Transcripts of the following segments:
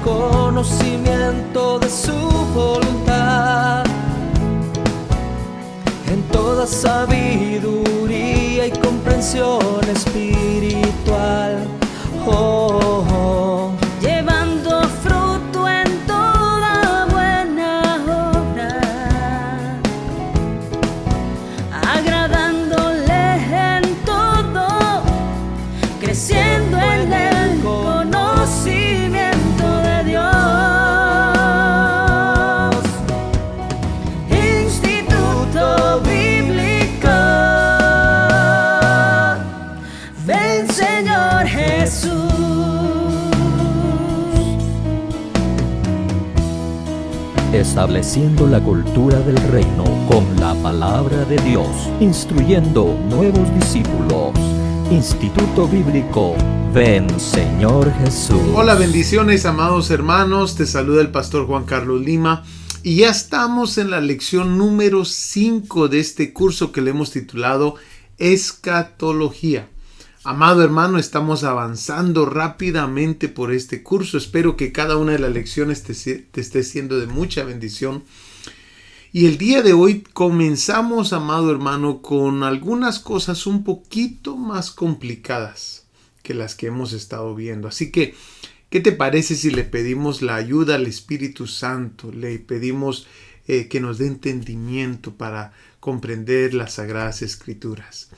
conocimiento de su voluntad, en toda sabiduría y comprensión espiritual. Oh, oh. Llevando fruto en toda buena obra, agradándole en todo, creciendo en el conocimiento de Dios. Instituto Bíblico, ven Señor Jesús. Estableciendo la cultura del reino con la palabra de Dios, instruyendo nuevos discípulos. Instituto Bíblico, ven Señor Jesús. Hola, bendiciones, amados hermanos. Te saluda el pastor Juan Carlos Lima. Y ya estamos en la lección número 5 de este curso que le hemos titulado Escatología. Amado hermano, estamos avanzando rápidamente por este curso. Espero que cada una de las lecciones te esté siendo de mucha bendición. Y el día de hoy comenzamos, amado hermano, con algunas cosas un poquito más complicadas que las que hemos estado viendo. Así que, ¿qué te parece si le pedimos la ayuda al Espíritu Santo? Le pedimos que nos dé entendimiento para comprender las Sagradas Escrituras.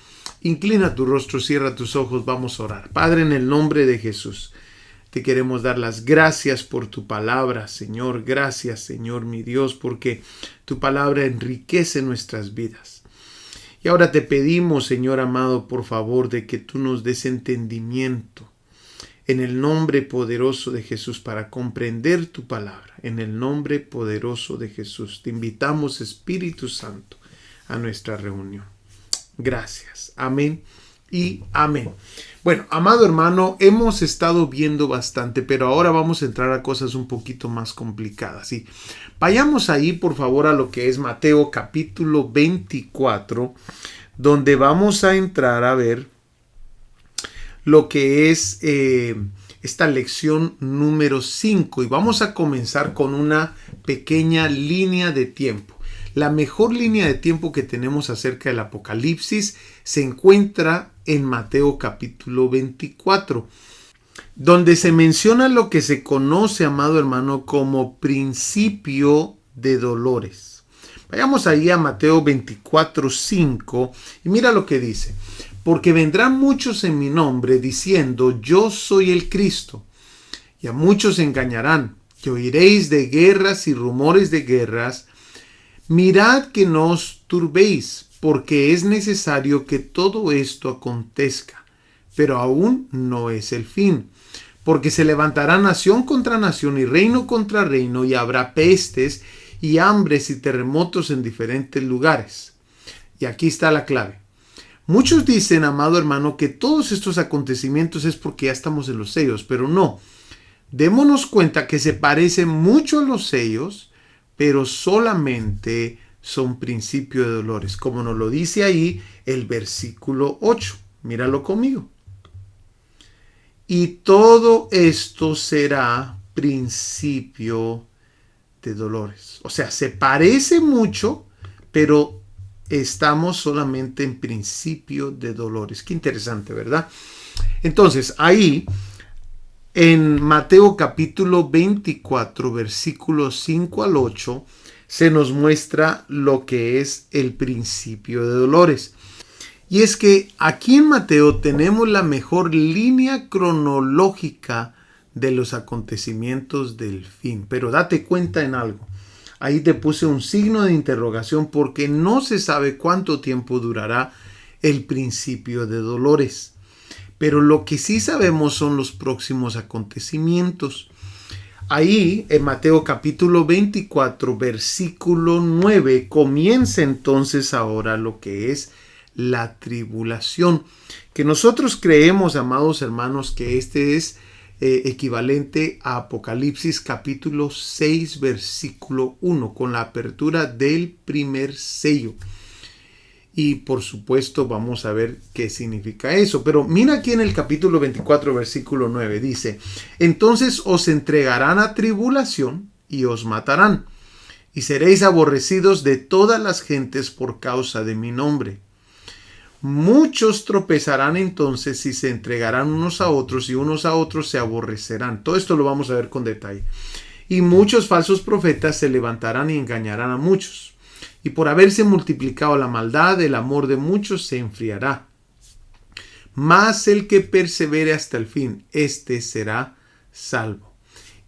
Inclina tu rostro, cierra tus ojos, vamos a orar. Padre, en el nombre de Jesús, te queremos dar las gracias por tu palabra, Señor. Gracias, Señor, mi Dios, porque tu palabra enriquece nuestras vidas. Y ahora te pedimos, Señor amado, por favor, de que tú nos des entendimiento en el nombre poderoso de Jesús para comprender tu palabra. En el nombre poderoso de Jesús te invitamos, Espíritu Santo, a nuestra reunión. Gracias. Amén y amén. Bueno, amado hermano, hemos estado viendo bastante, pero ahora vamos a entrar a cosas un poquito más complicadas. Y vayamos ahí, por favor, a lo que es Mateo capítulo 24, donde vamos a entrar a ver lo que es esta lección número 5. Y vamos a comenzar con una pequeña línea de tiempo. La mejor línea de tiempo que tenemos acerca del Apocalipsis se encuentra en Mateo capítulo 24, donde se menciona lo que se conoce, amado hermano, como principio de dolores. Vayamos ahí a Mateo 24, 5 y mira lo que dice. Porque vendrán muchos en mi nombre diciendo, yo soy el Cristo, y a muchos engañarán, y oiréis de guerras y rumores de guerras. Mirad que no os turbéis, porque es necesario que todo esto acontezca, pero aún no es el fin. Porque se levantará nación contra nación y reino contra reino, y habrá pestes y hambres y terremotos en diferentes lugares. Y aquí está la clave. Muchos dicen, amado hermano, que todos estos acontecimientos es porque ya estamos en los sellos, pero no. Démonos cuenta que se parece mucho a los sellos, pero solamente son principio de dolores, como nos lo dice ahí el versículo 8. Míralo conmigo. Y todo esto será principio de dolores. O sea, se parece mucho, pero estamos solamente en principio de dolores. Qué interesante, ¿verdad? Entonces, ahí en Mateo capítulo 24, versículos 5 al 8, se nos muestra lo que es el principio de dolores. Y es que aquí en Mateo tenemos la mejor línea cronológica de los acontecimientos del fin. Pero date cuenta en algo. Ahí te puse un signo de interrogación porque no se sabe cuánto tiempo durará el principio de dolores. Pero lo que sí sabemos son los próximos acontecimientos. Ahí en Mateo capítulo 24, versículo 9, comienza entonces ahora lo que es la tribulación. Que nosotros creemos, amados hermanos, que este es equivalente a Apocalipsis capítulo 6, versículo 1, con la apertura del primer sello. Y por supuesto vamos a ver qué significa eso. Pero mira aquí en el capítulo 24, versículo 9, dice: entonces os entregarán a tribulación y os matarán, y seréis aborrecidos de todas las gentes por causa de mi nombre. Muchos tropezarán entonces y se entregarán unos a otros, y unos a otros se aborrecerán. Todo esto lo vamos a ver con detalle. Y muchos falsos profetas se levantarán y engañarán a muchos. Y por haberse multiplicado la maldad, el amor de muchos se enfriará. Mas el que persevere hasta el fin, éste será salvo.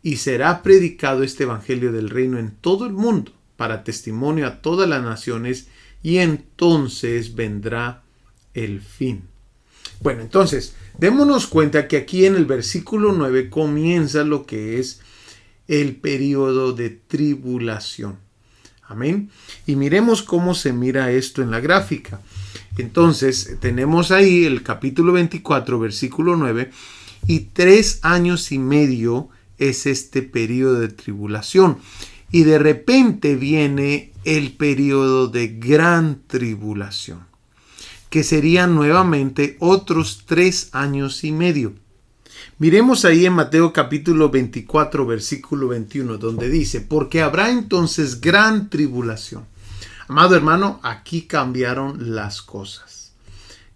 Y será predicado este evangelio del reino en todo el mundo, para testimonio a todas las naciones, y entonces vendrá el fin. Bueno, entonces, démonos cuenta que aquí en el versículo 9 comienza lo que es el periodo de tribulación. Amén. Y miremos cómo se mira esto en la gráfica. Entonces, tenemos ahí el capítulo 24, versículo 9, y 3 años y medio es este periodo de tribulación. Y de repente viene el periodo de gran tribulación, que serían nuevamente otros 3 años y medio. Miremos ahí en Mateo capítulo 24, versículo 21, donde dice: porque habrá entonces gran tribulación. Amado hermano, aquí cambiaron las cosas.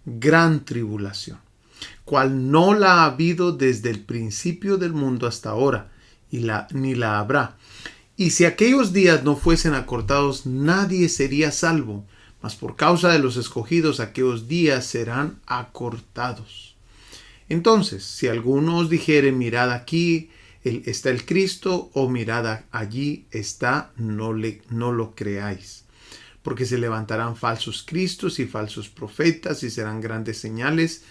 Gran tribulación, cual no la ha habido desde el principio del mundo hasta ahora, ni la habrá. Y si aquellos días no fuesen acortados, nadie sería salvo, mas por causa de los escogidos, aquellos días serán acortados. Entonces, si alguno os dijere: mirad, aquí está el Cristo, o mirad, allí está, no lo creáis. Porque se levantarán falsos cristos y falsos profetas, y serán grandes señales,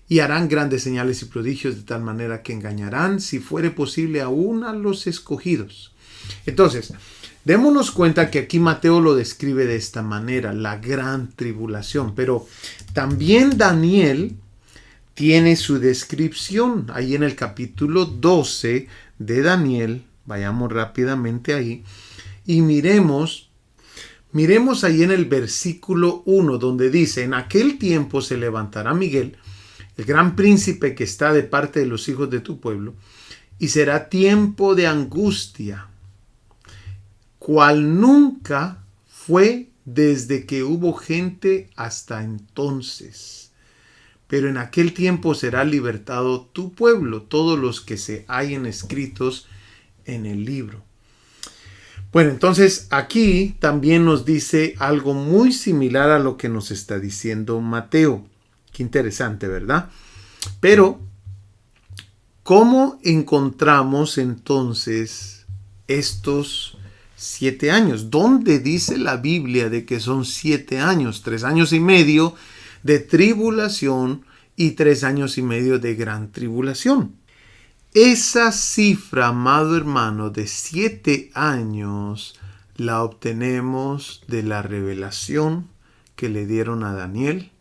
y harán grandes señales y prodigios, de tal manera que engañarán, si fuere posible, aún a los escogidos. Entonces, démonos cuenta que aquí Mateo lo describe de esta manera, la gran tribulación. Pero también Daniel tiene su descripción ahí en el capítulo 12 de Daniel. Vayamos rápidamente ahí y miremos ahí en el versículo 1, donde dice: en aquel tiempo se levantará Miguel, el gran príncipe que está de parte de los hijos de tu pueblo, y será tiempo de angustia, cual nunca fue desde que hubo gente hasta entonces. Pero en aquel tiempo será libertado tu pueblo, todos los que se hallen escritos en el libro. Bueno, entonces aquí también nos dice algo muy similar a lo que nos está diciendo Mateo. Qué interesante, ¿verdad? Pero, ¿cómo encontramos entonces estos 7 años? ¿Dónde dice la Biblia de que son 7 años? 3 años y medio de tribulación y 3 años y medio de gran tribulación. Esa cifra, amado hermano, de 7 años la obtenemos de la revelación que le dieron a Daniel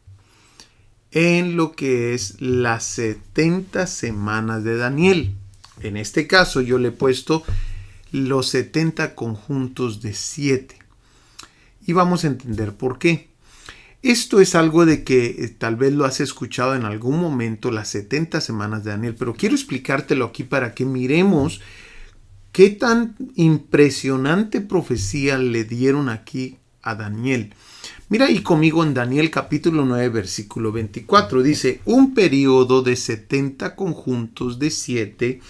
en lo que es las 70 semanas de Daniel. En este caso yo le he puesto los 70 conjuntos de 7 y vamos a entender por qué. Esto es algo de que tal vez lo has escuchado en algún momento, las 70 semanas de Daniel, pero quiero explicártelo aquí para que miremos qué tan impresionante profecía le dieron aquí a Daniel. Mira ahí conmigo en Daniel capítulo 9, versículo 24. Dice: un periodo de 70 conjuntos de 7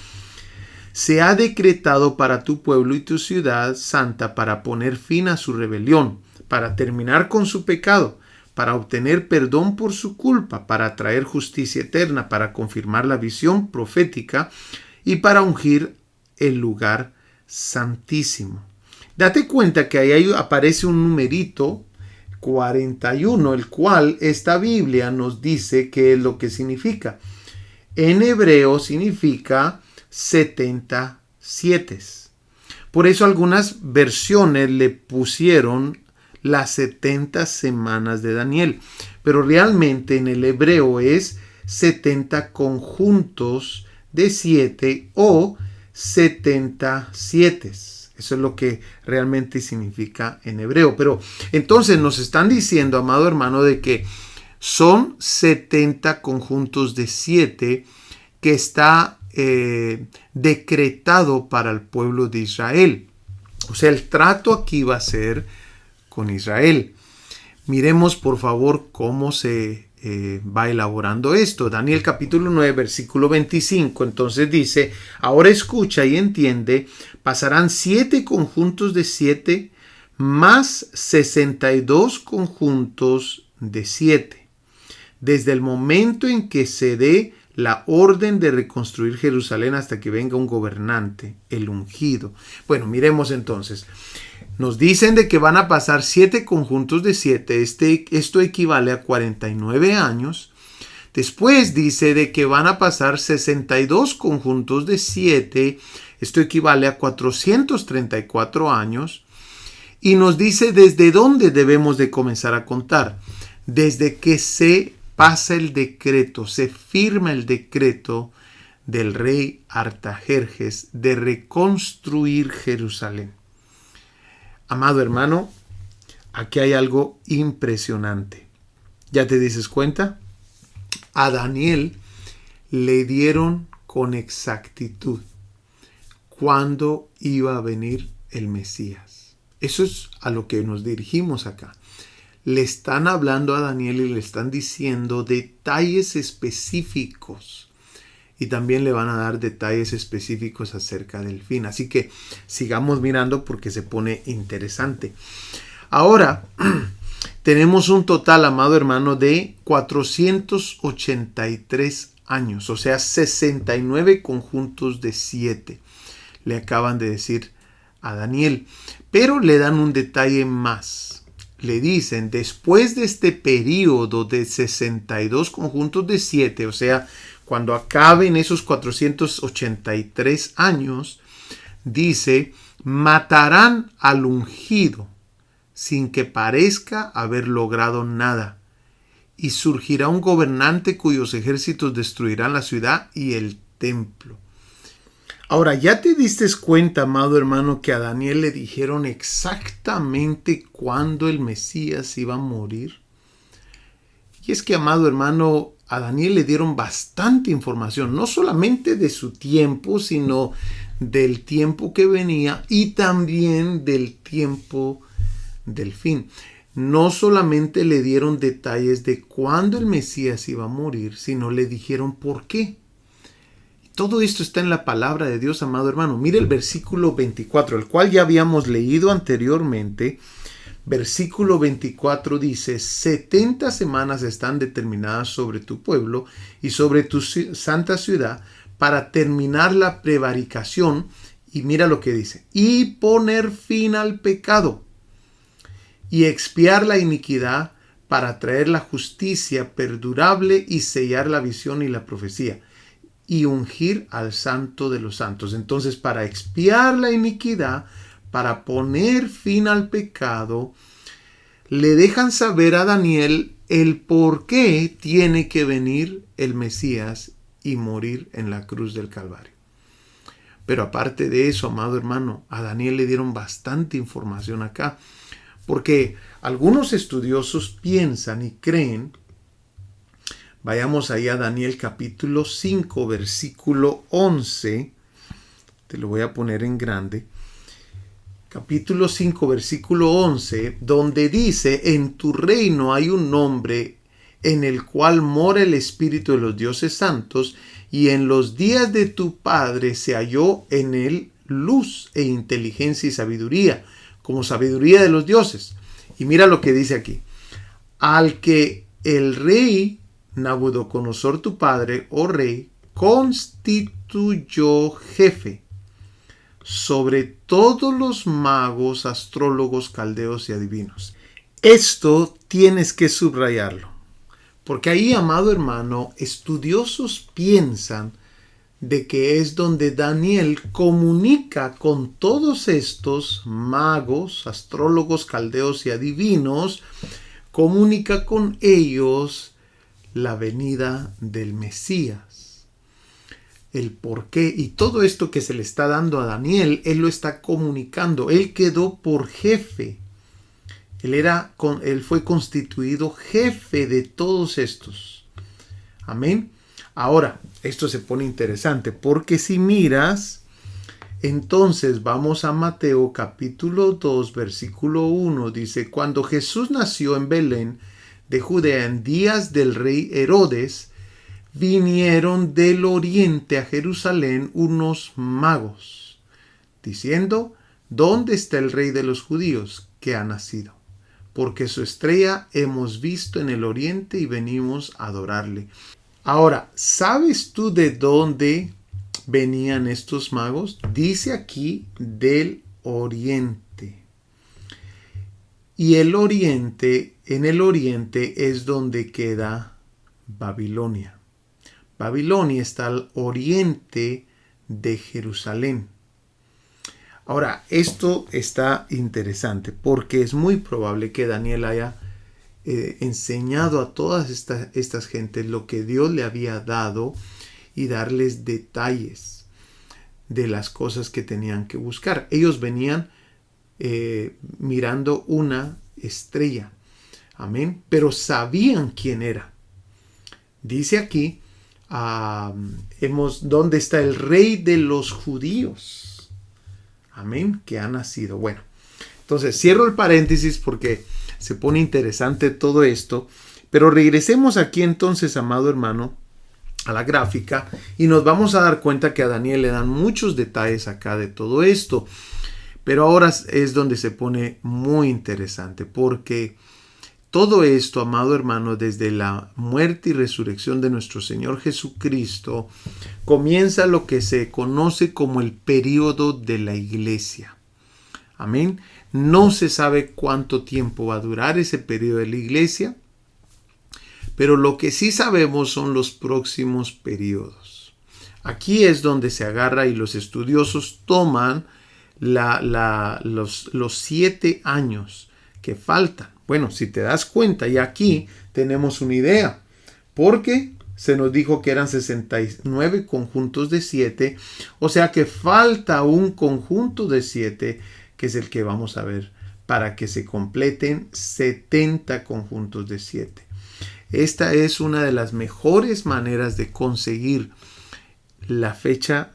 se ha decretado para tu pueblo y tu ciudad santa, para poner fin a su rebelión, para terminar con su pecado, para obtener perdón por su culpa, para traer justicia eterna, para confirmar la visión profética y para ungir el lugar santísimo. Date cuenta que ahí aparece un numerito 41, el cual esta Biblia nos dice qué es lo que significa. En hebreo significa 77. Por eso algunas versiones le pusieron las 70 semanas de Daniel, pero realmente en el hebreo es 70 conjuntos de 7 o 77. Eso es lo que realmente significa en hebreo. Pero entonces nos están diciendo, amado hermano, de que son 70 conjuntos de 7 que está decretado para el pueblo de Israel. O sea, el trato aquí va a ser con Israel. Miremos por favor cómo se va elaborando esto. Daniel capítulo 9 versículo 25 entonces dice: ahora escucha y entiende, pasarán 7 conjuntos de 7 más 62 conjuntos de 7 desde el momento en que se dé la orden de reconstruir Jerusalén hasta que venga un gobernante, el ungido. Bueno, miremos entonces. Nos dicen de que van a pasar 7 conjuntos de 7. Esto equivale a 49 años. Después dice de que van a pasar 62 conjuntos de 7. Esto equivale a 434 años. Y nos dice desde dónde debemos de comenzar a contar. Desde que se pasa el decreto, se firma el decreto del rey Artajerjes de reconstruir Jerusalén. Amado hermano, aquí hay algo impresionante. ¿Ya te dices cuenta? A Daniel le dieron con exactitud cuándo iba a venir el Mesías. Eso es a lo que nos dirigimos acá. Le están hablando a Daniel y le están diciendo detalles específicos. Y también le van a dar detalles específicos acerca del fin. Así que sigamos mirando porque se pone interesante. Ahora tenemos un total, amado hermano, de 483 años. O sea, 69 conjuntos de 7. Le acaban de decir a Daniel. Pero le dan un detalle más. Le dicen, después de este periodo de 62 conjuntos de 7, o sea, cuando acaben esos 483 años, dice, matarán al ungido sin que parezca haber logrado nada. Y surgirá un gobernante cuyos ejércitos destruirán la ciudad y el templo. Ahora, ¿ya te diste cuenta, amado hermano, que a Daniel le dijeron exactamente cuándo el Mesías iba a morir? Y es que, amado hermano, a Daniel le dieron bastante información, no solamente de su tiempo, sino del tiempo que venía y también del tiempo del fin. No solamente le dieron detalles de cuándo el Mesías iba a morir, sino le dijeron por qué. Todo esto está en la palabra de Dios, amado hermano. Mire el versículo 24, el cual ya habíamos leído anteriormente. Versículo 24 dice, 70 semanas están determinadas sobre tu pueblo y sobre tu santa ciudad para terminar la prevaricación. Y mira lo que dice, y poner fin al pecado y expiar la iniquidad para traer la justicia perdurable y sellar la visión y la profecía y ungir al santo de los santos. Entonces, para expiar la iniquidad, para poner fin al pecado, le dejan saber a Daniel el por qué tiene que venir el Mesías y morir en la cruz del Calvario. Pero aparte de eso, amado hermano, a Daniel le dieron bastante información acá, porque algunos estudiosos piensan y creen. Vayamos ahí a Daniel capítulo 5, versículo 11. Te lo voy a poner en grande. Capítulo 5, versículo 11, donde dice, en tu reino hay un nombre en el cual mora el Espíritu de los dioses santos, y en los días de tu Padre se halló en él luz e inteligencia y sabiduría, como sabiduría de los dioses. Y mira lo que dice aquí. Al que el rey Nabucodonosor tu padre, oh rey, constituyó jefe sobre todos los magos, astrólogos, caldeos y adivinos. Esto tienes que subrayarlo, porque ahí, amado hermano, estudiosos piensan de que es donde Daniel comunica con todos estos magos, astrólogos, caldeos y adivinos, comunica con ellos la venida del Mesías. el por qué. Y todo esto que se le está dando a Daniel, él lo está comunicando. Él quedó por jefe. Él fue constituido jefe de todos estos. Amén. Ahora, esto se pone interesante porque si miras, entonces vamos a Mateo capítulo 2, versículo 1. Dice, cuando Jesús nació en Belén de Judea en días del rey Herodes, vinieron del oriente a Jerusalén unos magos, diciendo, ¿dónde está el rey de los judíos que ha nacido? Porque su estrella hemos visto en el oriente y venimos a adorarle. Ahora, ¿sabes tú de dónde venían estos magos? Dice aquí del oriente. Y en el oriente es donde queda Babilonia. Babilonia está al oriente de Jerusalén. Ahora, esto está interesante porque es muy probable que Daniel haya enseñado a todas estas gentes lo que Dios le había dado y darles detalles de las cosas que tenían que buscar. Ellos venían mirando una estrella. Amén. Pero sabían quién era. Dice aquí, ¿dónde está el rey de los judíos? Amén. Que ha nacido. Bueno, entonces cierro el paréntesis porque se pone interesante todo esto. Pero regresemos aquí entonces, amado hermano, a la gráfica y nos vamos a dar cuenta que a Daniel le dan muchos detalles acá de todo esto. Pero ahora es donde se pone muy interesante porque todo esto, amado hermano, desde la muerte y resurrección de nuestro Señor Jesucristo, comienza lo que se conoce como el período de la iglesia. Amén. No se sabe cuánto tiempo va a durar ese período de la iglesia, pero lo que sí sabemos son los próximos periodos. Aquí es donde se agarra y los estudiosos toman los 7 años que faltan. Bueno, si te das cuenta, y aquí tenemos una idea, porque se nos dijo que eran 69 conjuntos de 7, o sea que falta un conjunto de 7, que es el que vamos a ver, para que se completen 70 conjuntos de 7. Esta es una de las mejores maneras de conseguir la fecha,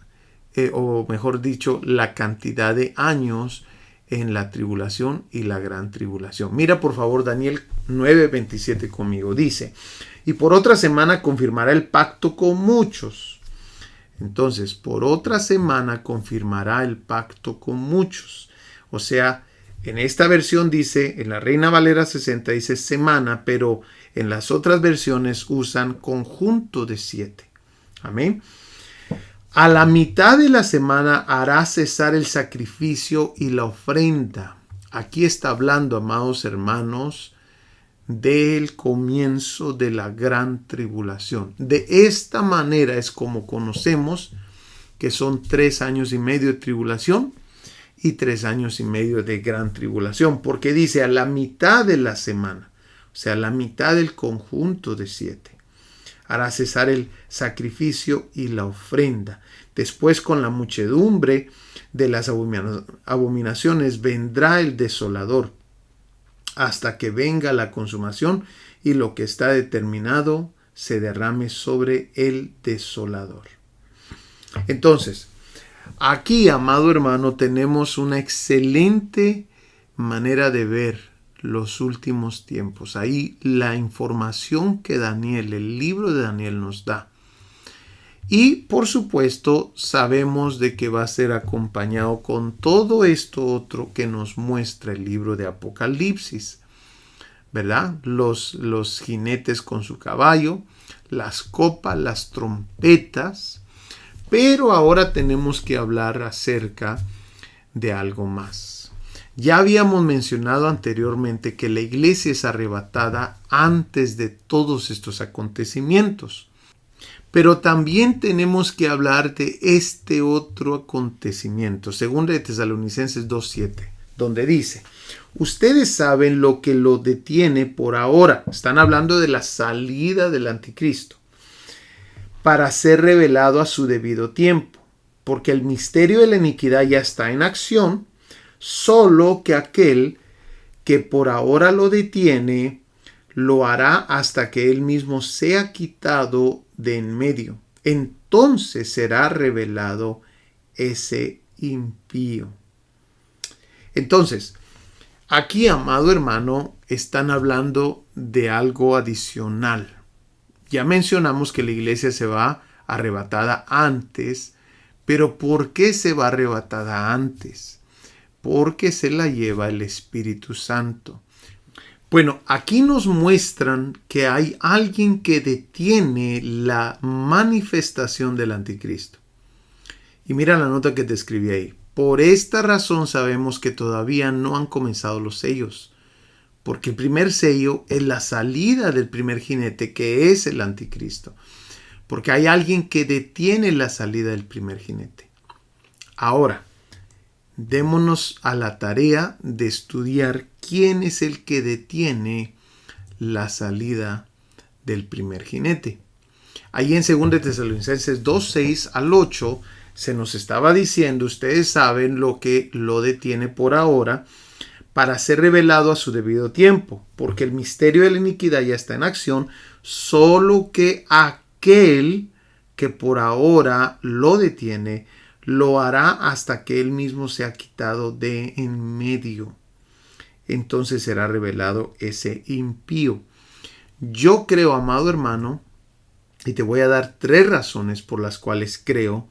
o mejor dicho, la cantidad de años en la tribulación y la gran tribulación. Mira por favor Daniel 9:27 conmigo. Dice, y por otra semana confirmará el pacto con muchos. Entonces, por otra semana confirmará el pacto con muchos. O sea, en esta versión dice, en la Reina Valera 60 dice semana, pero en las otras versiones usan conjunto de 7. Amén. A la mitad de la semana hará cesar el sacrificio y la ofrenda. Aquí está hablando, amados hermanos, del comienzo de la gran tribulación. De esta manera es como conocemos que son 3 años y medio de tribulación y 3 años y medio de gran tribulación. Porque dice a la mitad de la semana, o sea, a la mitad del conjunto de 7. Hará cesar el sacrificio y la ofrenda. Después, con la muchedumbre de las abominaciones, vendrá el desolador, hasta que venga la consumación y lo que está determinado se derrame sobre el desolador. Entonces, aquí, amado hermano, tenemos una excelente manera de ver los últimos tiempos. Ahí la información que el libro de Daniel nos da. Y por supuesto sabemos de que va a ser acompañado con todo esto otro que nos muestra el libro de Apocalipsis, ¿verdad? Los jinetes con su caballo, las copas, las trompetas. Pero ahora tenemos que hablar acerca de algo más. Ya habíamos mencionado anteriormente que la iglesia es arrebatada antes de todos estos acontecimientos. Pero también tenemos que hablar de este otro acontecimiento, según de Tesalonicenses 2:7, donde dice, ustedes saben lo que lo detiene por ahora. Están hablando de la salida del anticristo. para ser revelado a su debido tiempo, porque el misterio de la iniquidad ya está en acción, solo que aquel que por ahora lo detiene, lo hará hasta que él mismo sea quitado de en medio. Entonces será revelado ese impío. Entonces, aquí, amado hermano, están hablando de algo adicional. Ya mencionamos que la iglesia se va arrebatada antes, pero ¿por qué se va arrebatada antes? Porque se la lleva el Espíritu Santo. Bueno, aquí nos muestran que hay alguien que detiene la manifestación del anticristo. Y mira la nota que te escribí ahí. Por esta razón sabemos que todavía no han comenzado los sellos, porque el primer sello es la salida del primer jinete, que es el anticristo, porque hay alguien que detiene la salida del primer jinete. Ahora, démonos a la tarea de estudiar quién es el que detiene la salida del primer jinete. Ahí en 2 Tesalonicenses 2:6 al 8 se nos estaba diciendo, ustedes saben lo que lo detiene por ahora, para ser revelado a su debido tiempo, porque el misterio de la iniquidad ya está en acción, solo que aquel que por ahora lo detiene, lo hará hasta que él mismo sea quitado de en medio. Entonces será revelado ese impío. Yo creo, amado hermano, y te voy a dar 3 razones por las cuales creo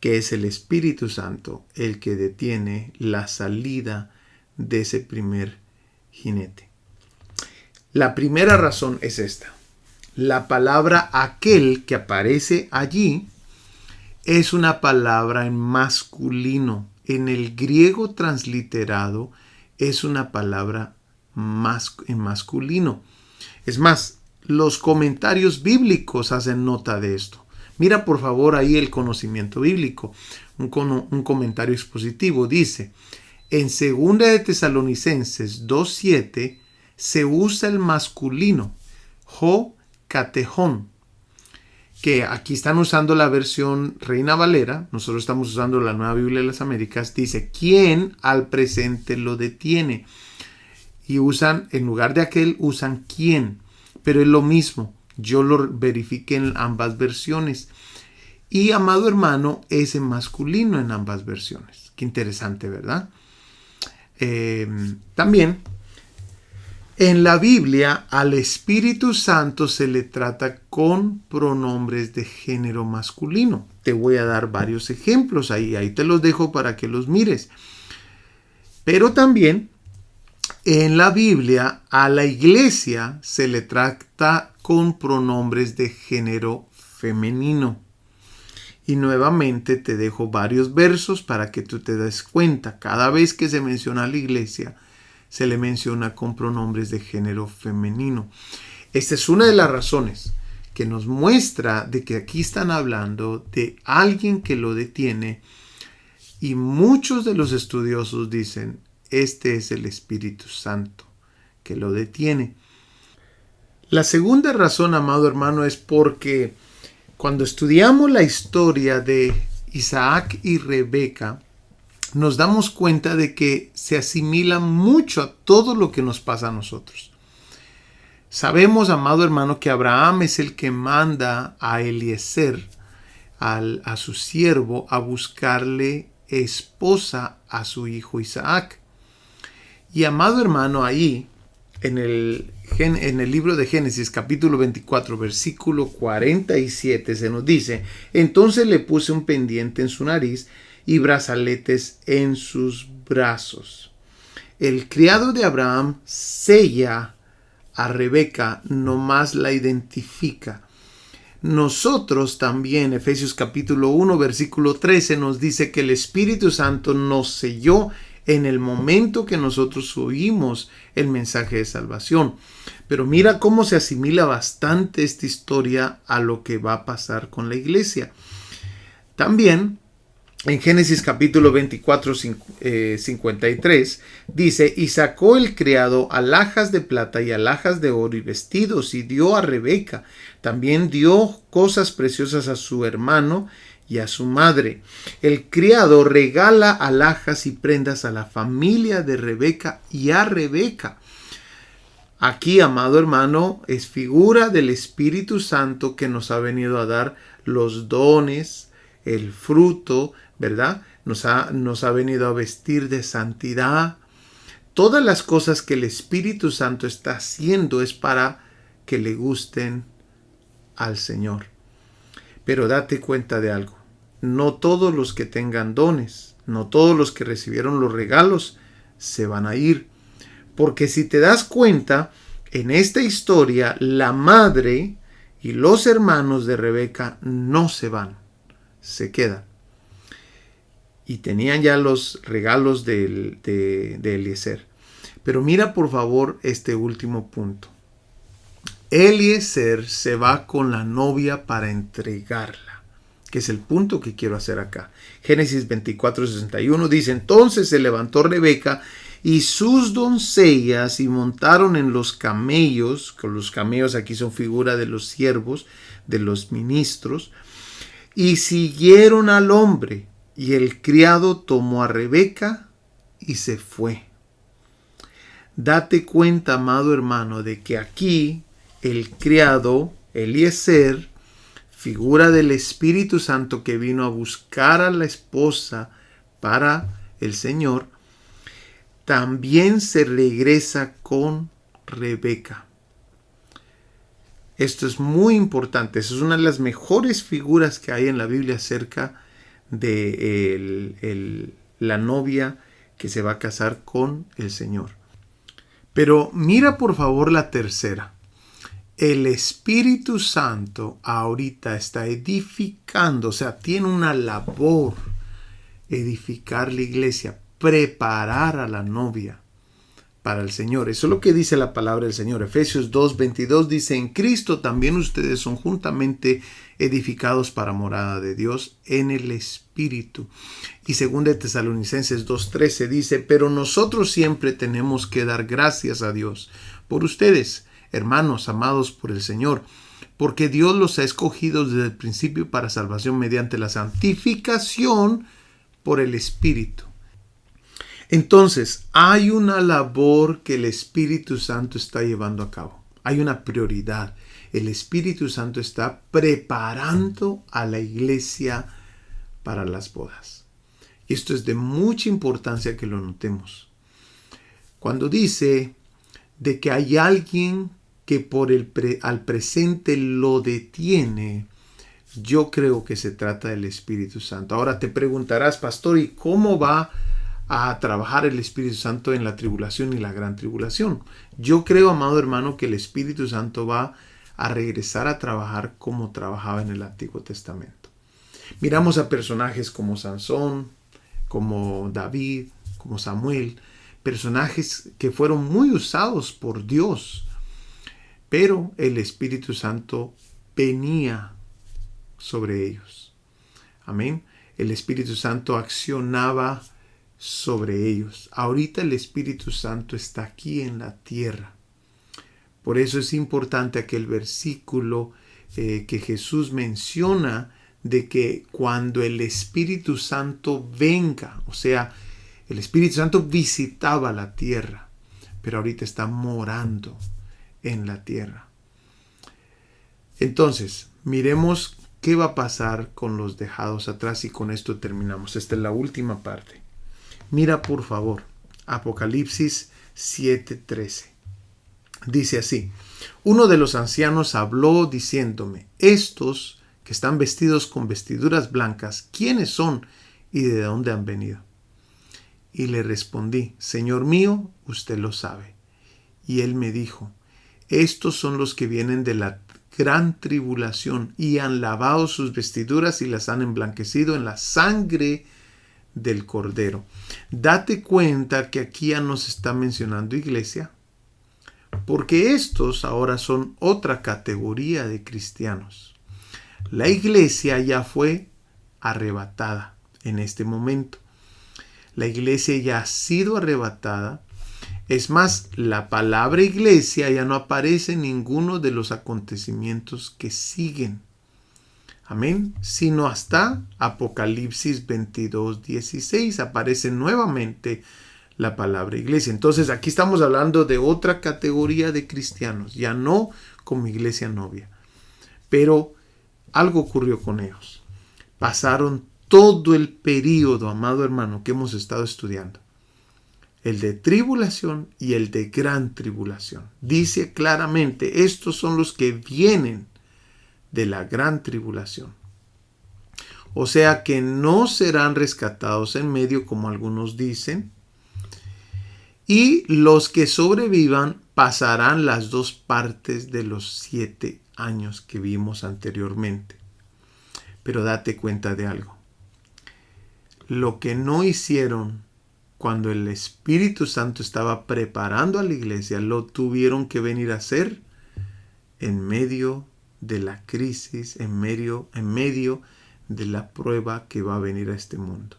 que es el Espíritu Santo el que detiene la salida de ese primer jinete. La primera razón es esta. La palabra aquel que aparece allí es una palabra en masculino. En el griego transliterado es una palabra en masculino. Es más, los comentarios bíblicos hacen nota de esto. Mira por favor ahí el conocimiento bíblico. Un comentario expositivo dice: en 2 de Tesalonicenses 2:7 se usa el masculino, ho katejón, que aquí están usando la versión Reina Valera, nosotros estamos usando la Nueva Biblia de las Américas, dice, ¿quién al presente lo detiene? Y usan, en lugar de aquel, usan quién, pero es lo mismo, yo lo verifiqué en ambas versiones. Y amado hermano, es en masculino en ambas versiones. Qué interesante, ¿verdad? También, en la Biblia, al Espíritu Santo se le trata con pronombres de género masculino. Te voy a dar varios ejemplos ahí te los dejo para que los mires. Pero también, en la Biblia, a la iglesia se le trata con pronombres de género femenino. Y nuevamente te dejo varios versos para que tú te des cuenta. Cada vez que se menciona a la iglesia, se le menciona con pronombres de género femenino. Esta es una de las razones que nos muestra de que aquí están hablando de alguien que lo detiene. Y muchos de los estudiosos dicen, este es el Espíritu Santo que lo detiene. La segunda razón, amado hermano, es porque cuando estudiamos la historia de Isaac y Rebeca, nos damos cuenta de que se asimila mucho a todo lo que nos pasa a nosotros. Sabemos, amado hermano, que Abraham es el que manda a Eliezer, a su siervo, a buscarle esposa a su hijo Isaac. Y amado hermano, ahí, en el libro de Génesis, capítulo 24, versículo 47, se nos dice, entonces le puse un pendiente en su nariz y brazaletes en sus brazos. El criado de Abraham sella a Rebeca, nomás la identifica. Nosotros también, Efesios capítulo 1, versículo 13, nos dice que el Espíritu Santo nos selló en el momento que nosotros oímos el mensaje de salvación. Pero mira cómo se asimila bastante esta historia a lo que va a pasar con la iglesia. También En Génesis capítulo 24, 53, dice, y sacó el criado alhajas de plata y alhajas de oro y vestidos, y dio a Rebeca. También dio cosas preciosas a su hermano y a su madre. El criado regala alhajas y prendas a la familia de Rebeca y a Rebeca. Aquí, amado hermano, es figura del Espíritu Santo que nos ha venido a dar los dones, el fruto, ¿verdad? Nos ha venido a vestir de santidad. Todas las cosas que el Espíritu Santo está haciendo es para que le gusten al Señor. Pero date cuenta de algo. No todos los que tengan dones, no todos los que recibieron los regalos se van a ir. Porque si te das cuenta, en esta historia, la madre y los hermanos de Rebeca no se van, se quedan. Y tenían ya los regalos de Eliezer. Pero mira por favor este último punto. Eliezer se va con la novia para entregarla, que es el punto que quiero hacer acá. Génesis 24:61 dice, entonces se levantó Rebeca y sus doncellas y montaron en los camellos, con los camellos aquí son figura de los siervos, de los ministros, y siguieron al hombre, y el criado tomó a Rebeca y se fue. Date cuenta, amado hermano, de que aquí el criado, Eliezer, figura del Espíritu Santo que vino a buscar a la esposa para el Señor, también se regresa con Rebeca. Esto es muy importante. Esa es una de las mejores figuras que hay en la Biblia acerca de la novia que se va a casar con el Señor. Pero mira por favor la tercera. El Espíritu Santo ahorita está edificando, o sea, tiene una labor, edificar la iglesia, preparar a la novia para el Señor. Eso es lo que dice la palabra del Señor. Efesios 2:22 dice, en Cristo también ustedes son juntamente edificados para morada de Dios en el Espíritu. Y 2 Tesalonicenses 2:13 dice, pero nosotros siempre tenemos que dar gracias a Dios por ustedes, hermanos amados por el Señor, porque Dios los ha escogido desde el principio para salvación mediante la santificación por el Espíritu. Entonces, hay una labor que el Espíritu Santo está llevando a cabo. Hay una prioridad. El Espíritu Santo está preparando a la iglesia para las bodas. Y esto es de mucha importancia que lo notemos. Cuando dice de que hay alguien que al presente lo detiene, yo creo que se trata del Espíritu Santo. Ahora te preguntarás, pastor, ¿y cómo va a trabajar el Espíritu Santo en la tribulación y la gran tribulación? Yo creo, amado hermano, que el Espíritu Santo va a regresar a trabajar como trabajaba en el Antiguo Testamento. Miramos a personajes como Sansón, como David, como Samuel, personajes que fueron muy usados por Dios, pero el Espíritu Santo venía sobre ellos. Amén. El Espíritu Santo accionaba sobre ellos. Ahorita el Espíritu Santo está aquí en la tierra. Por eso es importante aquel versículo que Jesús menciona de que cuando el Espíritu Santo venga, o sea, el Espíritu Santo visitaba la tierra, pero ahorita está morando en la tierra. Entonces, miremos qué va a pasar con los dejados atrás y con esto terminamos. Esta es la última parte. Mira por favor, Apocalipsis 7:13. Dice así, uno de los ancianos habló diciéndome, estos que están vestidos con vestiduras blancas, ¿quiénes son y de dónde han venido? Y le respondí, Señor mío, usted lo sabe. Y él me dijo, estos son los que vienen de la gran tribulación y han lavado sus vestiduras y las han emblanquecido en la sangre del Cordero. Date cuenta que aquí ya nos está mencionando iglesia, porque estos ahora son otra categoría de cristianos. La iglesia ya fue arrebatada. en este momento. La iglesia ya ha sido arrebatada. Es más, la palabra iglesia ya no aparece en ninguno de los acontecimientos que siguen. Amén. Sino hasta Apocalipsis 22:16 aparece nuevamente la palabra iglesia. Entonces aquí estamos hablando de otra categoría de cristianos, ya no como iglesia novia. Pero algo ocurrió con ellos. Pasaron todo el período, amado hermano, que hemos estado estudiando. El de tribulación y el de gran tribulación. Dice claramente, estos son los que vienen de la gran tribulación. O sea que no serán rescatados en medio, como algunos dicen. Y los que sobrevivan pasarán las 2 partes de los 7 años que vimos anteriormente. Pero date cuenta de algo. Lo que no hicieron cuando el Espíritu Santo estaba preparando a la iglesia, lo tuvieron que venir a hacer en medio de la crisis, en medio de la prueba que va a venir a este mundo.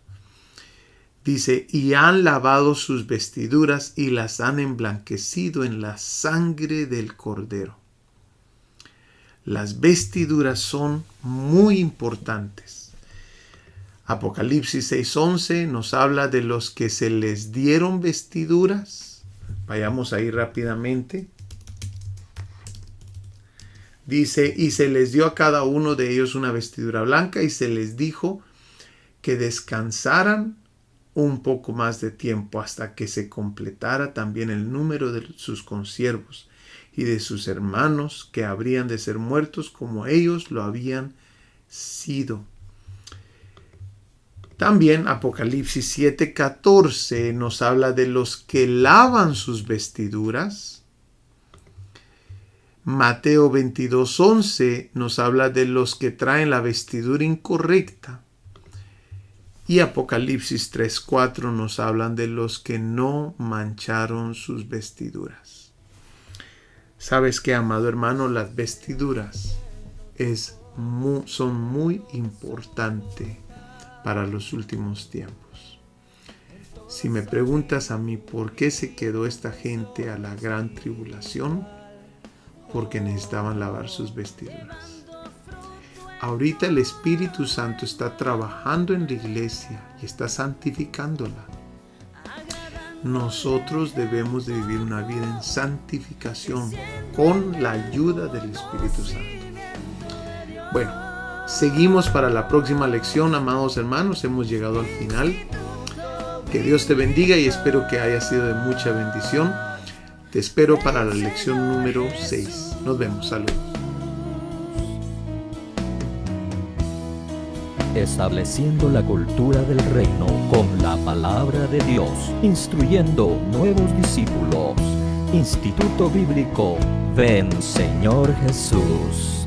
Dice, y han lavado sus vestiduras y las han emblanquecido en la sangre del Cordero. Las vestiduras son muy importantes. Apocalipsis 6:11 nos habla de los que se les dieron vestiduras. Vayamos ahí rápidamente. Dice, y se les dio a cada uno de ellos una vestidura blanca y se les dijo que descansaran un poco más de tiempo hasta que se completara también el número de sus consiervos y de sus hermanos que habrían de ser muertos como ellos lo habían sido. También Apocalipsis 7:14 nos habla de los que lavan sus vestiduras. Mateo 22:11 nos habla de los que traen la vestidura incorrecta. Y Apocalipsis 3:4 nos hablan de los que no mancharon sus vestiduras. ¿Sabes qué, amado hermano? Las vestiduras son muy importantes para los últimos tiempos. Si me preguntas a mí por qué se quedó esta gente a la gran tribulación, porque necesitaban lavar sus vestiduras. Ahorita el Espíritu Santo está trabajando en la iglesia y está santificándola. Nosotros debemos de vivir una vida en santificación con la ayuda del Espíritu Santo. Bueno, seguimos para la próxima lección, amados hermanos. Hemos llegado al final. Que Dios te bendiga y espero que haya sido de mucha bendición. Te espero para la lección número 6. Nos vemos. Saludos. Estableciendo la cultura del reino con la palabra de Dios, instruyendo nuevos discípulos. Instituto Bíblico Ven Señor Jesús.